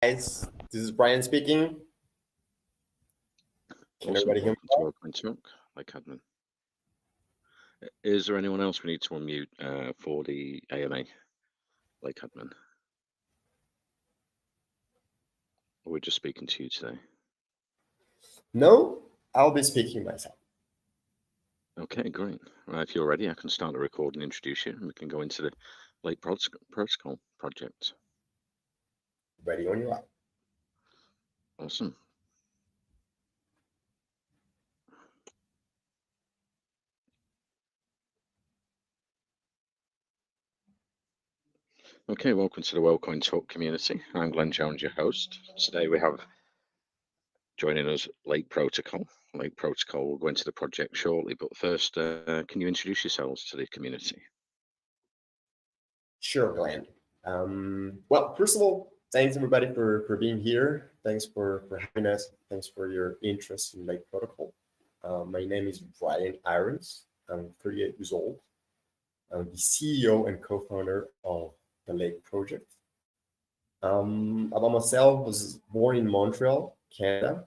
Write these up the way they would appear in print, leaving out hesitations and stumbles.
Guys, this is Brian speaking. Can Awesome. everybody hear me? Welcome to Talk, like admin. Is there anyone else we need to unmute for the AMA, like admin? Or we're just speaking to you today? No, I'll be speaking myself. Okay, great. If you're ready, I can start the record and introduce you, and we can go into the Lake Protocol project. Ready on your up. Awesome. Okay, welcome to the WellCoin Talk community. I'm Glenn Jones, your host. Today we have joining us Lake Protocol. Lake Protocol will go into the project shortly, but first, can you introduce yourselves to the community? Sure, Glenn. Well, first of all, thanks everybody for being here. Thanks for having us. Thanks for your interest in Lake Protocol. My name is Brian Irons. I'm 38 years old. I'm the CEO and co-founder of the Lake Project. About myself, was born in Montreal, Canada.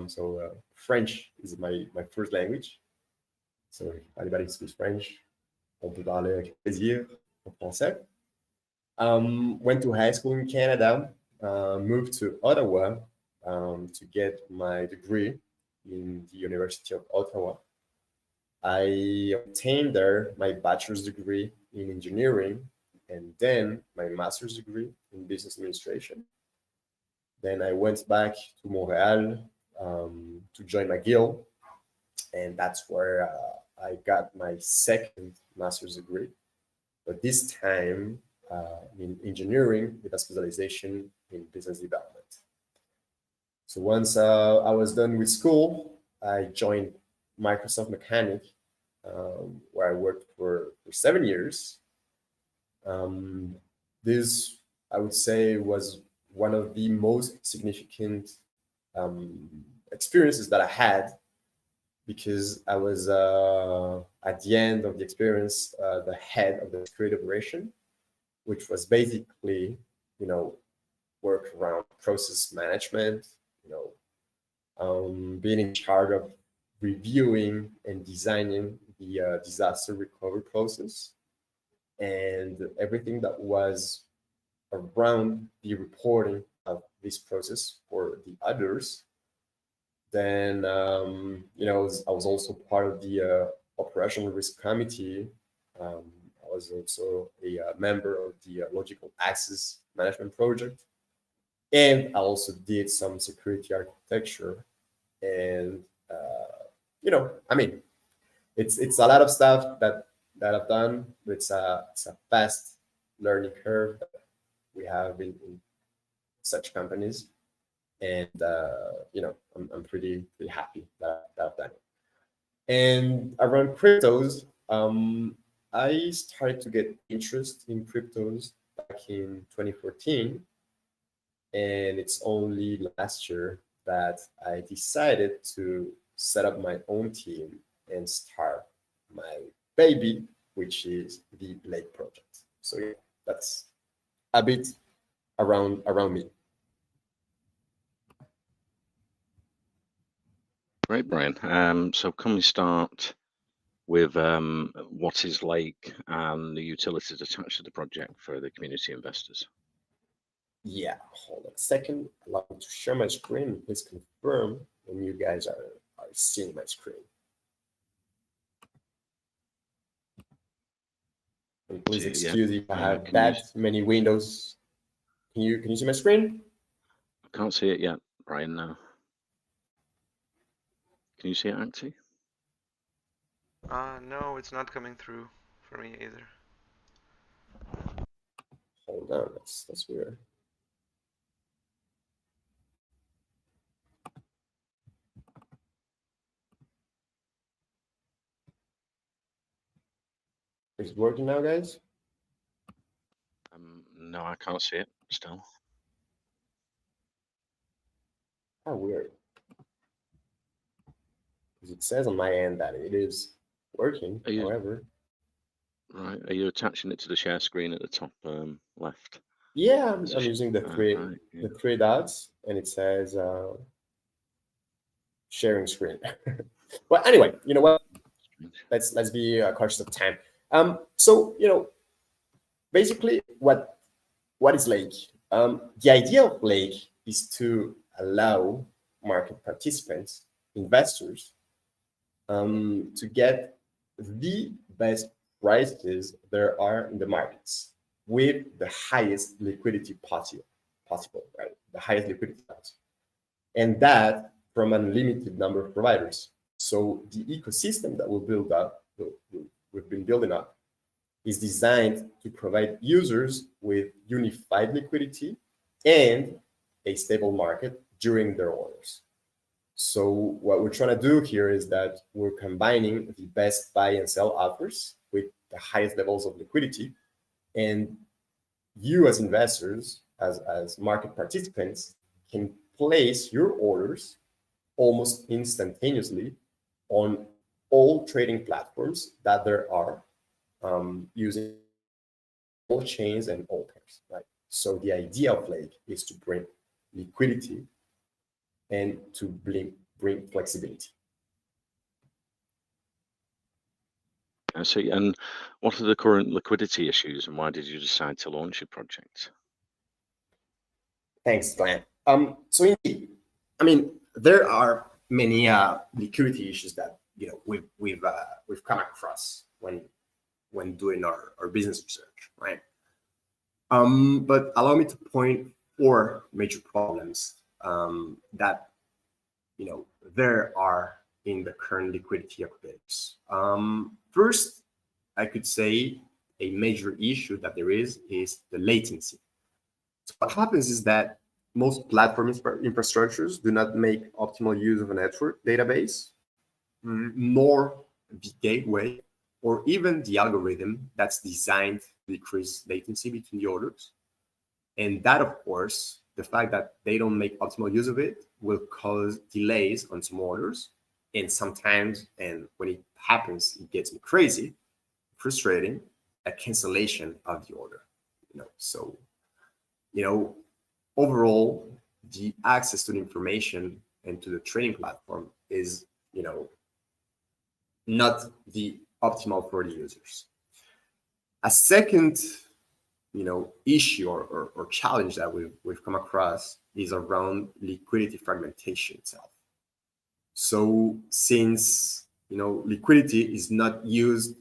So French is my first language. So if anybody speaks French, on peut parler avec plaisir en français. Went to high school in Canada, moved to Ottawa to get my degree in the University of Ottawa. I obtained there my bachelor's degree in engineering and then my master's degree in business administration. Then I went back to Montreal to join my guild, and that's where I got my second master's degree, but this time in engineering with a specialization in business development. So once I was done with school, I joined Microsoft Mechanic, where I worked for 7 years. This, I would say, was one of the most significant experiences that I had because I was at the end of the experience the head of the security operation, which was basically, work around process management, being in charge of reviewing and designing the disaster recovery process and everything that was around the reporting of this process for the others. Then, I was also part of the operational risk committee. I was also a member of the logical access management project. And I also did some security architecture. And, I mean, it's a lot of stuff that I've done. It's a fast learning curve that we have in such companies, and I'm pretty happy that I've done it. And around cryptos, I started to get interest in cryptos back in 2014, and it's only last year that I decided to set up my own team and start my baby, which is the Lake Project. So yeah, that's a bit around me. Great, Brian. So can we start with what is Lake and the utilities attached to the project for the community investors? Yeah, hold on a second. Allow me to share my screen. Please confirm when you guys are seeing my screen. And please excuse if I have that many windows. Can you see my screen? I can't see it yet, Brian. No. Can you see it, Acti? No, it's not coming through for me either. Hold on, that's weird. Is it working now, guys? No, I can't see it still. Oh, weird. Because it says on my end that it is working, however. Right, are you attaching it to the share screen at the top left? Yeah, It's I'm using the three right, yeah. the three dots, and it says sharing screen. Well, anyway, you know what? Let's be cautious of time. So basically, what is Lake? The idea of Lake is to allow market participants, investors, to get the best prices there are in the markets with the highest liquidity possible, right? The highest liquidity possible. And that from an unlimited number of providers. So the ecosystem that we've been building up is designed to provide users with unified liquidity and a stable market during their orders. So what we're trying to do here is that we're combining the best buy and sell offers with the highest levels of liquidity. And you as investors, as market participants, can place your orders almost instantaneously on all trading platforms that there are, using all chains and all pairs, right? So the idea of Lake is to bring liquidity and to bring flexibility. I see. And what are the current liquidity issues, and why did you decide to launch your project? Thanks, Glenn. So indeed, I mean, there are many liquidity issues that we've come across when doing our business research, right? But allow me to point four major problems that there are in the current liquidity updates. First, I could say a major issue that there is the latency. So what happens is that most platform infrastructures do not make optimal use of a network database, nor the gateway, or even the algorithm that's designed to decrease latency between the orders. And that, of course, the fact that they don't make optimal use of it will cause delays on some orders. And sometimes, and when it happens, it gets crazy, frustrating, a cancellation of the order. So, overall, the access to the information and to the trading platform is, not the optimal for the users. A second, issue or challenge that we've come across is around liquidity fragmentation itself. So since liquidity is not used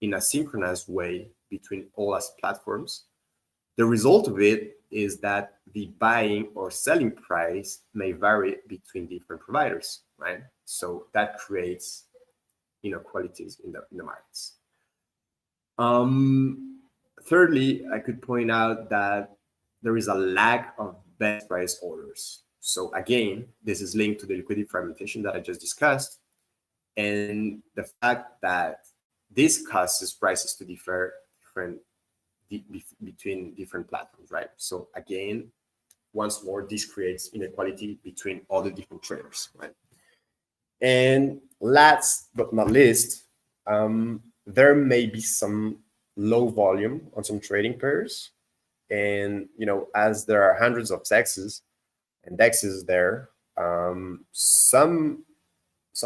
in a synchronized way between all as platforms, the result of it is that the buying or selling price may vary between different providers, right? So that creates inequalities in the markets. Thirdly, I could point out that there is a lack of best price orders. So again, this is linked to the liquidity fragmentation that I just discussed, and the fact that this causes prices to differ between different platforms, right? So again, once more, this creates inequality between all the different traders, right? And last but not least, there may be some low volume on some trading pairs, and as there are hundreds of sexes and dexes there, some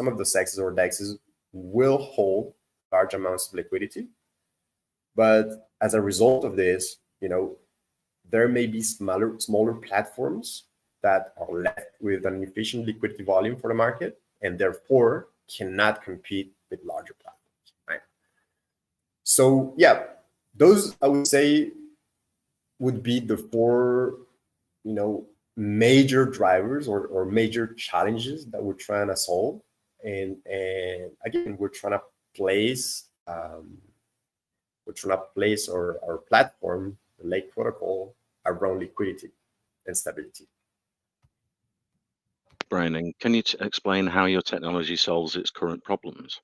of the sexes or dexes will hold large amounts of liquidity, but as a result of this, there may be smaller platforms that are left with an efficient liquidity volume for the market, and therefore cannot compete with larger platforms, right? So yeah, those I would say would be the four, major drivers or major challenges that we're trying to solve. And again, we're trying to place our platform, the Lake protocol, around liquidity and stability. Brian, and can you explain how your technology solves its current problems?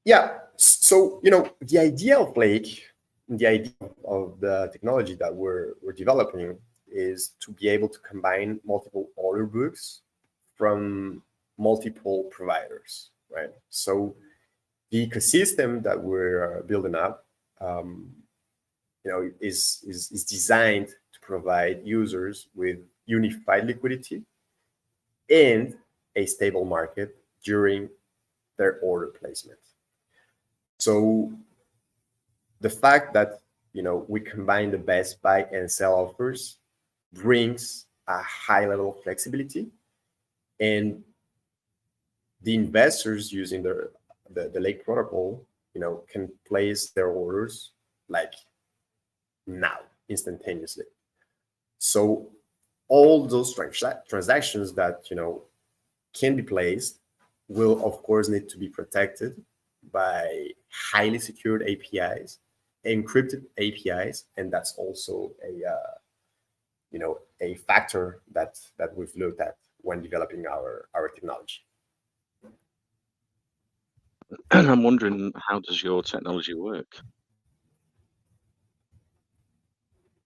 Yeah, so the idea of Lake, the idea of the technology that we're developing is to be able to combine multiple order books from multiple providers, right? So the ecosystem that we're building up, is designed to provide users with unified liquidity and a stable market during their order placement. So the fact that we combine the best buy and sell offers brings a high level of flexibility, and the investors using the Lake protocol, can place their orders like now, instantaneously. So all those transactions that can be placed will of course need to be protected by highly secured APIs, encrypted APIs, and that's also a factor that we've looked at when developing our technology. And I'm wondering, how does your technology work?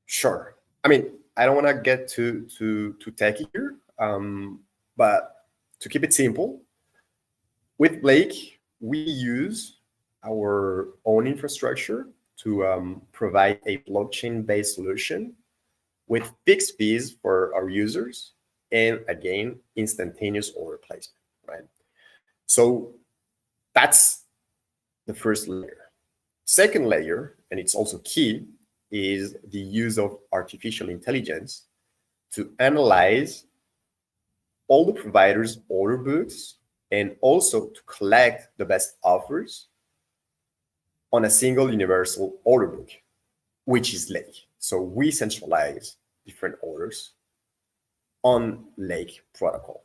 Sure. I mean, I don't want to get too techy here, but to keep it simple, with Blake, we use our own infrastructure to provide a blockchain-based solution with fixed fees for our users, and again, instantaneous order placement, right? So that's the first layer. Second layer, and it's also key, is the use of artificial intelligence to analyze all the providers' order books and also to collect the best offers on a single universal order book, which is Lake. So we centralize different orders on Lake protocol.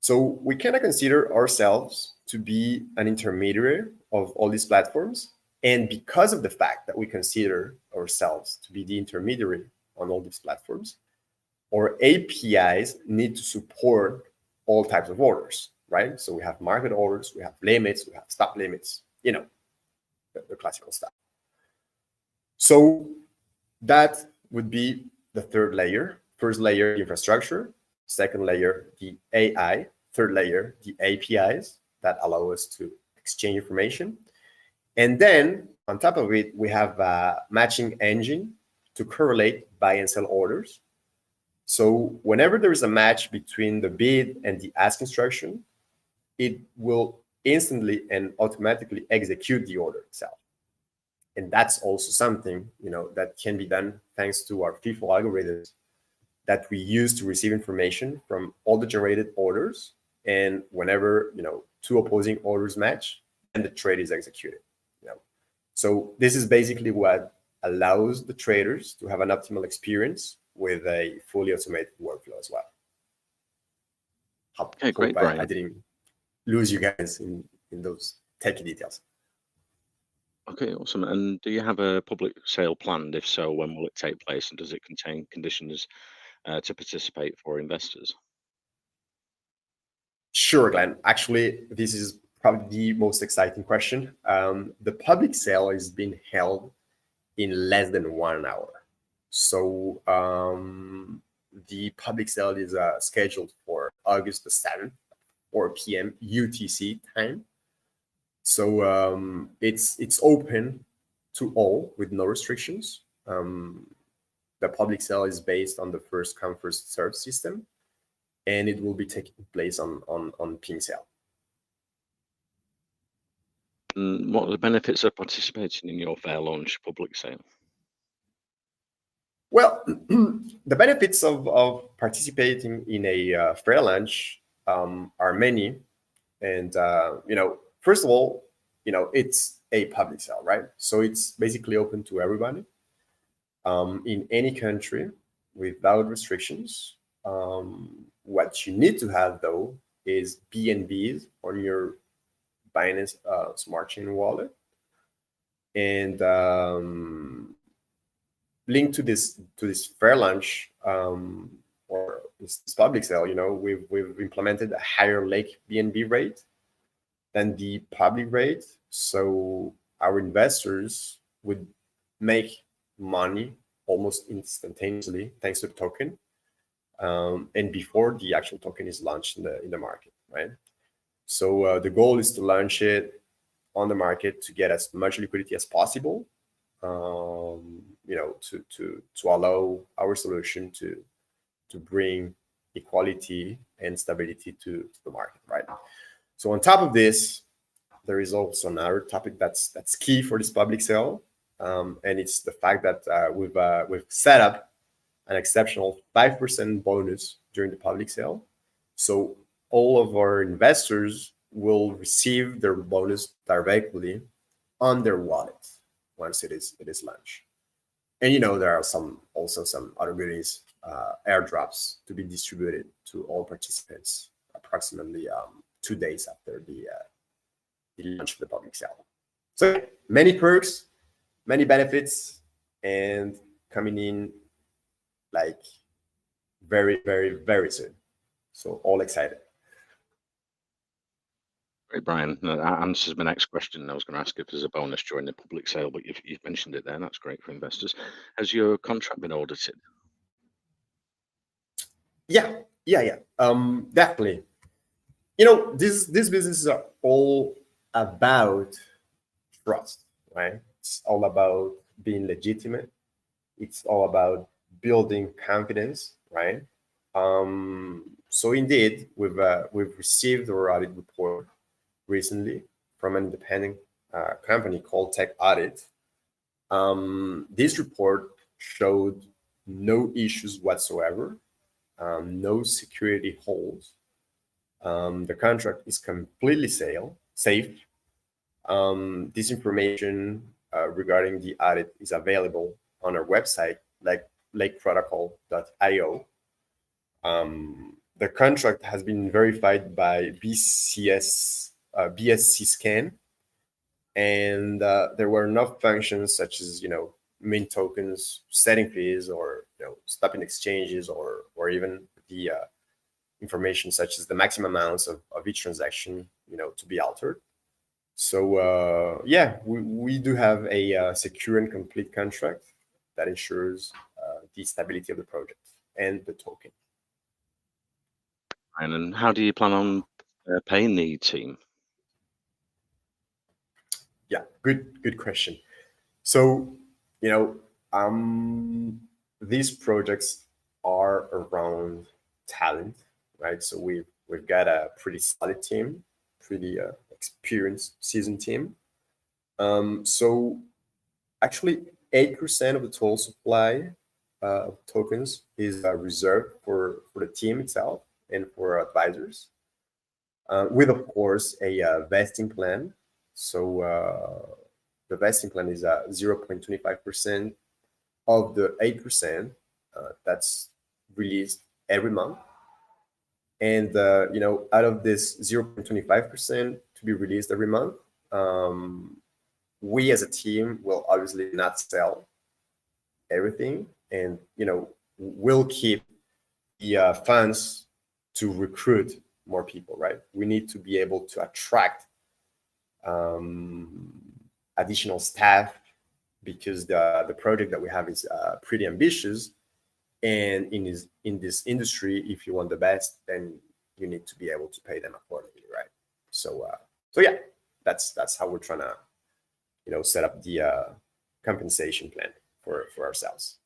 So we kind of consider ourselves to be an intermediary of all these platforms. And because of the fact that we consider ourselves to be the intermediary on all these platforms, our APIs need to support all types of orders, right? So we have market orders, we have limits, we have stop limits, the classical stuff. So that would be the third layer. First layer, the infrastructure. Second layer, the AI. Third layer, the APIs that allow us to exchange information. And then on top of it, we have a matching engine to correlate buy and sell orders. So whenever there is a match between the bid and the ask instruction, it will instantly and automatically execute the order itself. And that's also something, that can be done thanks to our FIFO algorithms that we use to receive information from all the generated orders. And whenever, two opposing orders match, then the trade is executed. So this is basically what allows the traders to have an optimal experience with a fully automated workflow as well. Okay, great, Brian. I didn't lose you guys in those techie details. Okay, awesome. And do you have a public sale planned? If so, when will it take place? And does it contain conditions to participate for investors? Sure, Glenn. Actually, this is probably the most exciting question. The public sale is being held in less than 1 hour. So the public sale is scheduled for August the 7th, 4 p.m. UTC time. So it's open to all with no restrictions. The public sale is based on the first come first served system, and it will be taking place on ping sale. What are the benefits of participating in your fair launch public sale? Well, the benefits of participating in a fair launch are many, and first of all, it's a public sale, right? So it's basically open to everybody in any country without restrictions. What you need to have though is BNBs on your Binance Smart Chain wallet, and linked to this fair launch or this public sale, we've implemented a higher Lake BNB rate than the public rate, so our investors would make money almost instantaneously thanks to the token, and before the actual token is launched in the market, right? So the goal is to launch it on the market to get as much liquidity as possible to allow our solution to bring equality and stability to the market, right? So on top of this, there is also another topic that's key for this public sale, and it's the fact that we've set up an exceptional 5% bonus during the public sale. So all of our investors will receive their bonus directly on their wallet once it is launched. And there are also some other goodies, airdrops to be distributed to all participants approximately 2 days after the launch of the public sale. So many perks, many benefits, and coming in like very, very, very soon. So all excited. Great, Brian. No, that answers my next question. I was going to ask if there's a bonus during the public sale, but you've mentioned it there, and that's great for investors. Has your contract been audited? Yeah. Definitely. These businesses are all about trust, right? It's all about being legitimate. It's all about building confidence, right? So indeed, we've received our audit report recently from an independent company called Tech Audit. This report showed no issues whatsoever, no security holes. The contract is completely safe. This information regarding the audit is available on our website, like lakeprotocol.io. The contract has been verified by BSC scan, and there were no functions such as mint tokens, setting fees, or stopping exchanges, or even the information such as the maximum amounts of each transaction to be altered. So we do have a secure and complete contract that ensures the stability of the project and the token. And how do you plan on paying the team? Yeah, good question. So these projects are around talent, right? So we've got a pretty solid team, pretty experienced, seasoned team. So actually, 8% of the total supply of tokens is reserved for the team itself and for advisors, with of course a vesting plan. So the vesting plan is 0.25% of the 8% that's released every month. And out of this 0.25% to be released every month, we as a team will obviously not sell everything, and we'll keep the funds to recruit more people, right? We need to be able to attract additional staff, because the project that we have is pretty ambitious. And in this industry, if you want the best, then you need to be able to pay them accordingly, right? So yeah, that's how we're trying to set up the compensation plan for ourselves.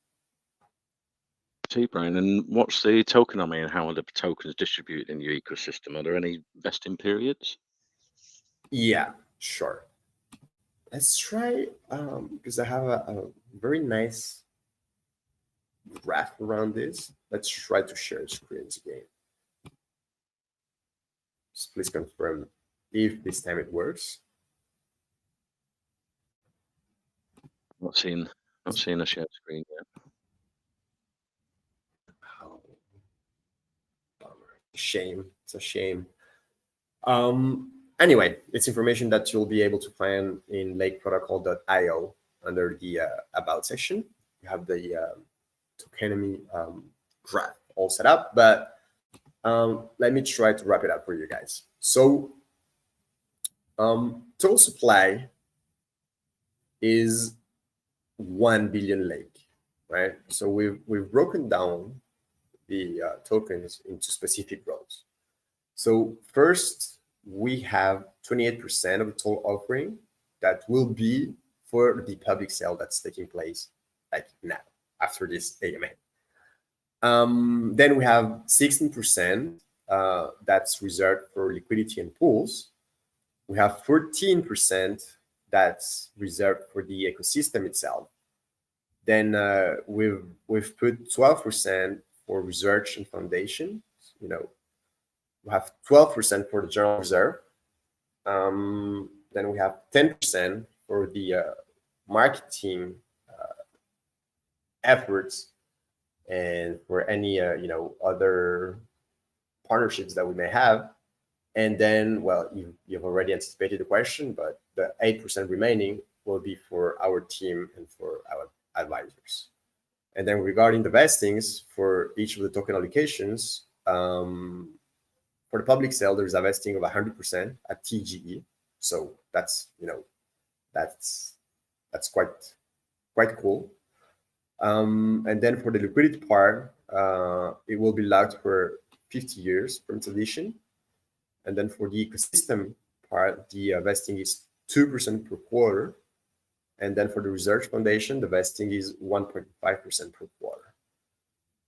See, Brian, and what's the tokenomics and how are the tokens distributed in your ecosystem? Are there any vesting periods? Yeah, sure. Let's try, because I have a very nice graph around this. Let's try to share screens again. Just please confirm if this time it works. Not seeing a shared screen yet. Oh, shame. It's a shame. Anyway, it's information that you'll be able to find in lakeprotocol.io under the about section. You have the tokenomics graph all set up, but let me try to wrap it up for you guys. So total supply is 1 billion lake, right? So we've broken down the tokens into specific rows. So first, we have 28% of the total offering that will be for the public sale that's taking place like now after this AMA. Then we have 16% that's reserved for liquidity and pools. We have 14% that's reserved for the ecosystem itself. Then we've put 12% for research and foundation. You know, we have 12% for the general reserve. Then we have 10% for the marketing efforts and for any other partnerships that we may have. And then, well, you've already anticipated the question, but the 8% remaining will be for our team and for our advisors. And then regarding the vestings for each of the token allocations, for the public sale, there's a vesting of 100% at TGE. So that's quite cool. And then for the liquidity part, it will be locked for 50 years from its addition. And then for the ecosystem part, the vesting is 2% per quarter. And then for the research foundation, the vesting is 1.5% per quarter.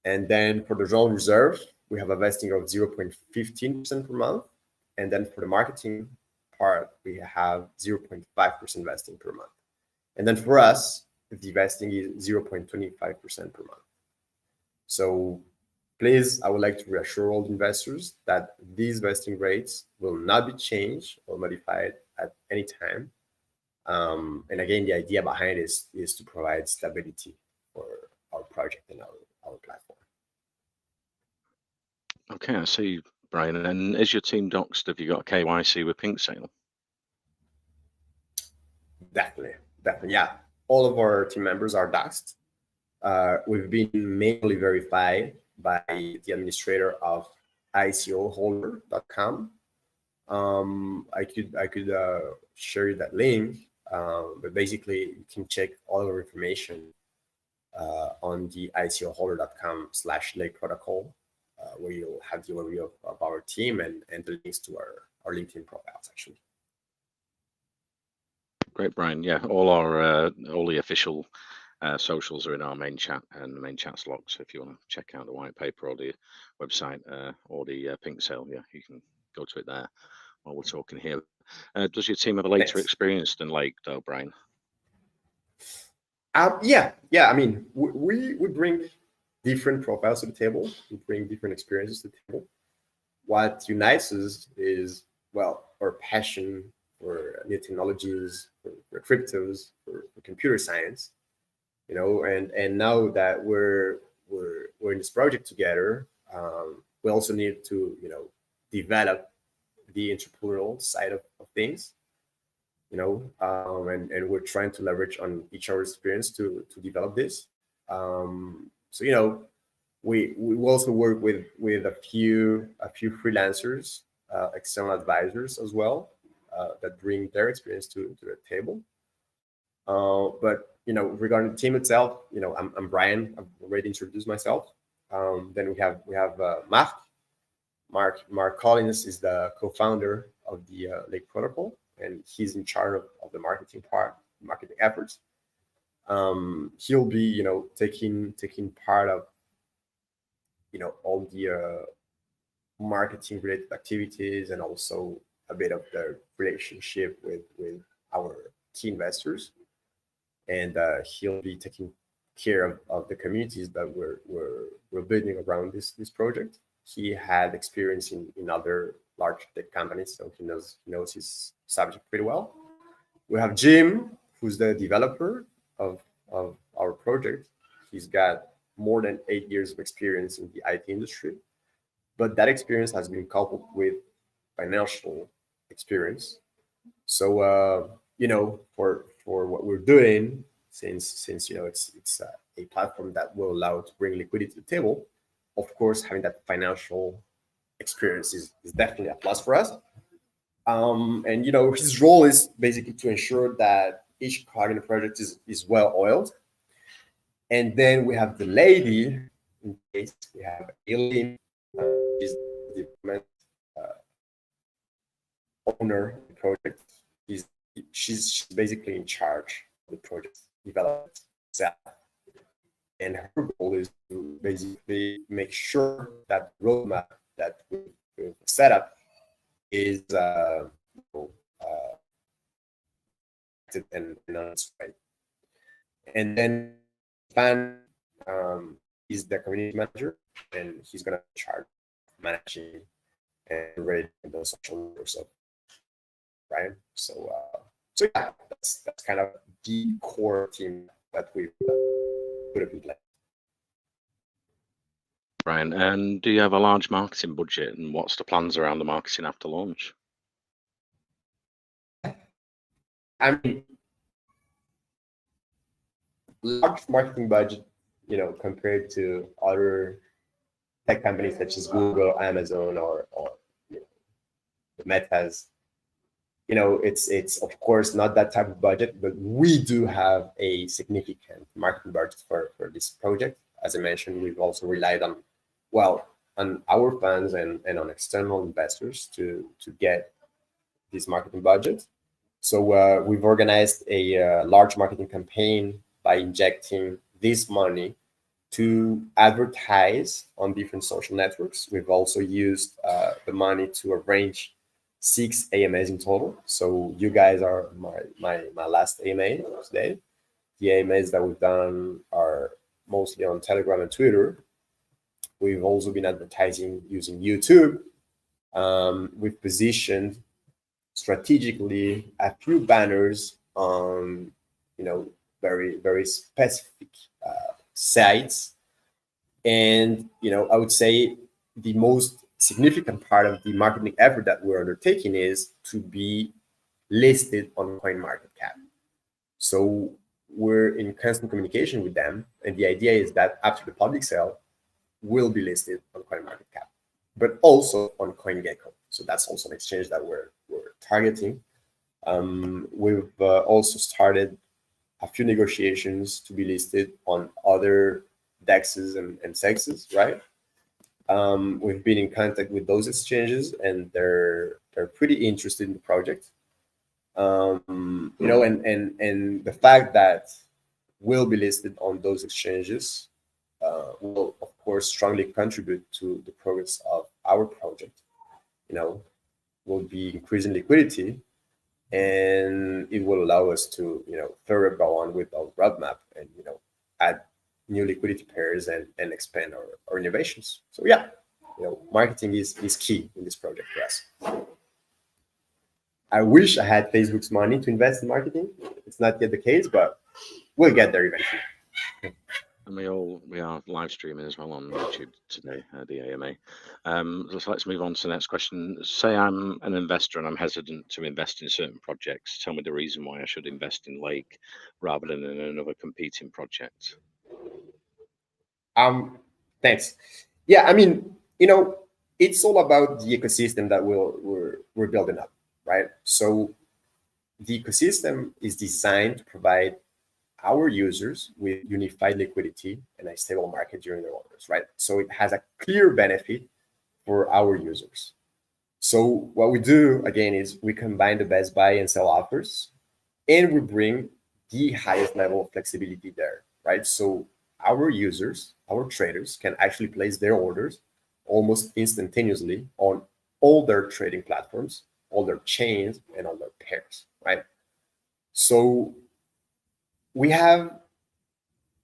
And then for the general reserve, we have a vesting of 0.15% per month. And then for the marketing part, we have 0.5% vesting per month. And then for us, the vesting is 0.25% per month. So please, I would like to reassure all investors that these vesting rates will not be changed or modified at any time. And again, the idea behind it is to provide stability for our project and our platform. Okay, I see, Brian. And as your team doxed, have you got a KYC with Pink Sale? Definitely. Yeah. All of our team members are doxed. We've been manually verified by the administrator of ICOholder.com. I could share you that link, but basically you can check all of our information on the ICOholder.com/Lake Protocol, where you'll have the overview of our team and the links to our LinkedIn profiles, actually. Great, Brian. Yeah, all the official socials are in our main chat, and the main chat's logged. So if you want to check out the white paper or the website or the Pink Sale, yeah, you can go to it there while we're talking here. Does your team have a later experience than Lake, though, Brian? Yeah. I mean, we bring different profiles to the table. We bring different experiences to the table. What unites us is, well, our passion for new technologies, for cryptos, for computer science, and now that we're in this project together, we also need to, develop the entrepreneurial side of things, and we're trying to leverage on each other's experience to develop this. So, we also work with a few freelancers, external advisors as well, that bring their experience to the table. But regarding the team itself, I'm Brian. I've already introduced myself. Then we have Mark Collins is the co-founder of the Lake Protocol, and he's in charge of the marketing efforts. He'll be taking part of all the marketing related activities, and also a bit of the relationship with our key investors. And he'll be taking care of the communities that we're building around this project. He had experience in other large tech companies, so he knows his subject pretty well. We have Jim, who's the developer of our project. He's got more than 8 years of experience in the IT industry, but that experience has been coupled with financial experience. So for what we're doing, since it's a platform that will allow to bring liquidity to the table, of course, having that financial experience is definitely a plus for us. And his role is basically to ensure that each cog in the project is well oiled. And then we have the lady, in case we have Eileen, she's the development owner of the project. She's basically in charge of the project development itself. And her goal is to basically make sure that the roadmap that we've set up is and on its way. And then Fan is the community manager, and he's gonna charge managing and rating the social networks of Brian. So yeah, that's kind of the core team that we've put up in place. Brian, and do you have a large marketing budget, and what's the plans around the marketing after launch? I mean, large marketing budget, compared to other tech companies such as Google, Amazon, or the Metas, it's of course not that type of budget, but we do have a significant marketing budget for this project. As I mentioned, we've also relied on our funds and on external investors to get this marketing budget. So we've organized a large marketing campaign by injecting this money to advertise on different social networks. We've also used the money to arrange 6 AMAs in total. So you guys are my last AMA today. The AMAs that we've done are mostly on Telegram and Twitter. We've also been advertising using YouTube. We've positioned strategically a few banners on, very, very specific sites. And, I would say the most significant part of the marketing effort that we're undertaking is to be listed on CoinMarketCap. So we're in constant communication with them. And the idea is that after the public sale, we'll be listed on CoinMarketCap, but also on CoinGecko. So that's also an exchange that we're targeting. We've also started a few negotiations to be listed on other DEXs and SEXs, right? We've been in contact with those exchanges, and they're pretty interested in the project. And the fact that we'll be listed on those exchanges will, of course, strongly contribute to the progress of our project. Will be increasing liquidity, and it will allow us to, further go on with our roadmap and, add new liquidity pairs and expand our innovations. So yeah, marketing is key in this project for us. I wish I had Facebook's money to invest in marketing. It's not yet the case, but we'll get there eventually. And we are live streaming as well on YouTube today, the AMA. So let's move on to the next question. Say I'm an investor and I'm hesitant to invest in certain projects. Tell me the reason why I should invest in Lake rather than in another competing project. Thanks. Yeah, I mean, it's all about the ecosystem that we're building up, right? So the ecosystem is designed to provide our users with unified liquidity and a stable market during their orders, right? So it has a clear benefit for our users. So what we do, again, is we combine the best buy and sell offers, and we bring the highest level of flexibility there, right? So our users, our traders, can actually place their orders almost instantaneously on all their trading platforms, all their chains, and all their pairs, right? So we have,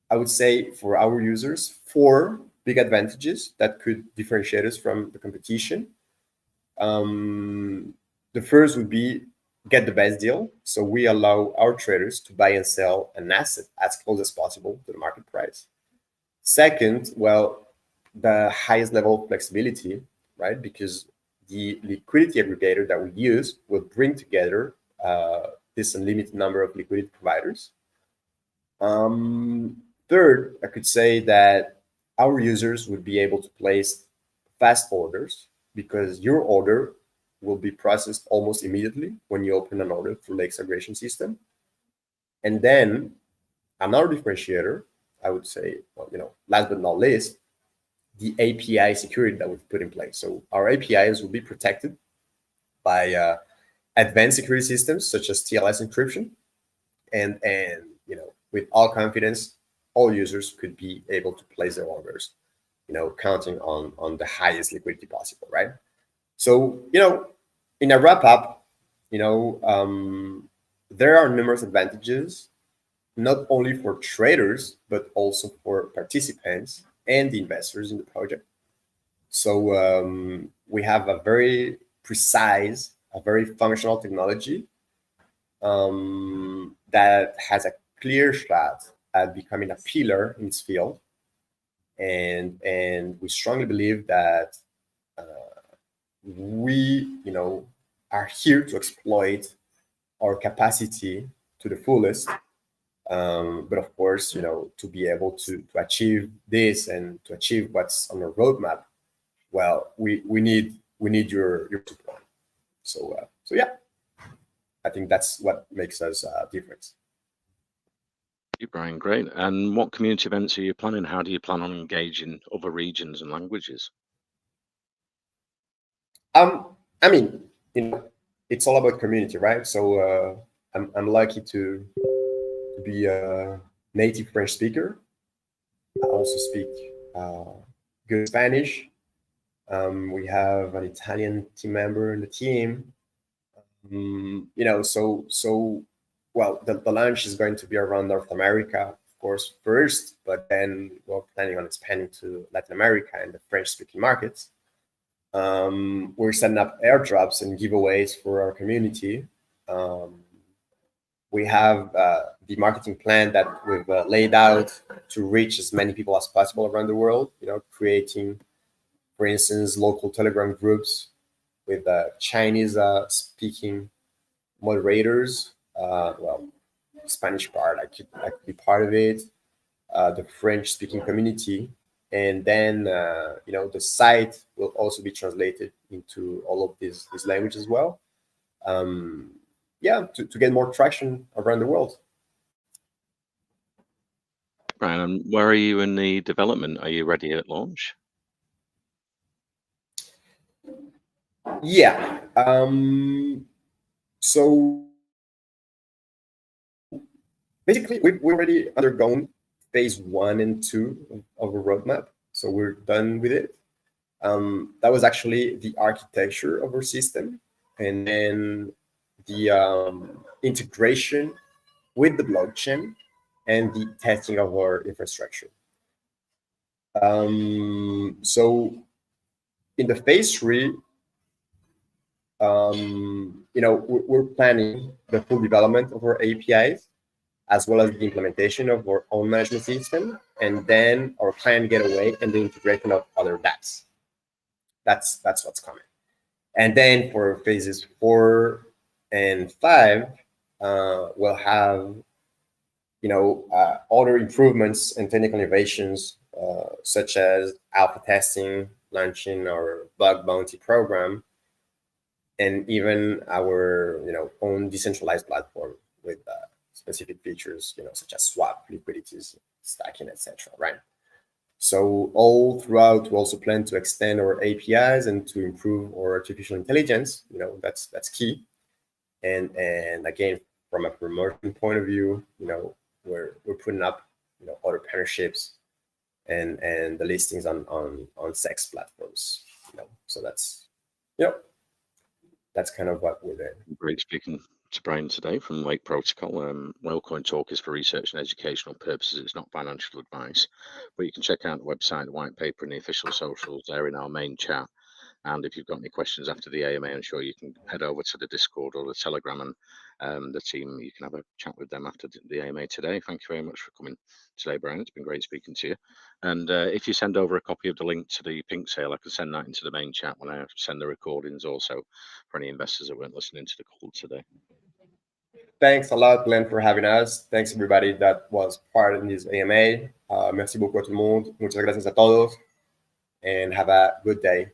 I would say, for our users, 4 big advantages that could differentiate us from the competition. The first would be get the best deal. So we allow our traders to buy and sell an asset as close as possible to the market price. Second, the highest level of flexibility, right? Because the liquidity aggregator that we use will bring together this unlimited number of liquidity providers. Third, I could say that our users would be able to place fast orders because your order will be processed almost immediately when you open an order through Lake's aggregation system. And then another differentiator, I would say, last but not least, the API security that we've put in place. So our APIs will be protected by advanced security systems such as TLS encryption, and with all confidence, all users could be able to place their orders, counting on the highest liquidity possible, right? So, in a wrap up, there are numerous advantages, not only for traders, but also for participants and the investors in the project. So we have a very precise, a very functional technology that has a clear shot at becoming a pillar in its field. And we strongly believe that we, are here to exploit our capacity to the fullest. But of course, to be able to achieve this and to achieve what's on our roadmap, well, we need your support. So yeah, I think that's what makes us different. Thank you, Brian. Great. And what community events are you planning? How do you plan on engaging other regions and languages? I mean, it's all about community, right? So I'm lucky to be a native French speaker. I also speak good Spanish. We have an Italian team member in the team. So well, the launch is going to be around North America, of course, first, but then we're planning on expanding to Latin America and the French-speaking markets. We're setting up airdrops and giveaways for our community. We have the marketing plan that we've laid out to reach as many people as possible around the world, creating, for instance, local Telegram groups with Chinese speaking moderators. Well, Spanish part, I could be part of it. The French speaking community, and then the site will also be translated into all of these languages as well. Yeah, to get more traction around the world. Brian, where are you in the development? Are you ready at launch? Yeah. So basically, we've already undergone phase 1 and 2 of a roadmap. So we're done with it. That was actually the architecture of our system, and then the integration with the blockchain and the testing of our infrastructure. So in the phase 3, we're planning the full development of our APIs, as well as the implementation of our own management system, and then our client gateway and the integration of other dApps. That's what's coming. And then for phases 4 and 5, we'll have other improvements and technical innovations, such as alpha testing, launching our bug bounty program, and even our own decentralized platform with specific features, such as swap, liquidities, stacking, etc. Right. So all throughout, we also plan to extend our APIs and to improve our artificial intelligence. That's key. And again, from a promotion point of view, we're putting up other partnerships and the listings on sex platforms. So that's kind of what we're doing. Great speaking to Brian today from Lake Protocol. Whalecoin Talk is for research and educational purposes. It's not financial advice, but you can check out the website, the white paper, and the official socials there in our main chat. And if you've got any questions after the AMA, I'm sure you can head over to the Discord or the Telegram, and the team, you can have a chat with them after the AMA today. Thank you very much for coming today, Brian. It's been great speaking to you. And if you send over a copy of the link to the pink sale, I can send that into the main chat when I send the recordings also for any investors that weren't listening to the call today. Thanks a lot, Glenn, for having us. Thanks, everybody that was part of this AMA. Merci beaucoup a tout le monde. Muchas gracias a todos. And have a good day.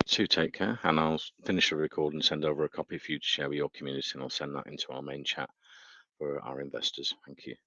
So take care, and I'll finish the record and send over a copy for you to share with your community, and I'll send that into our main chat for our investors. Thank you.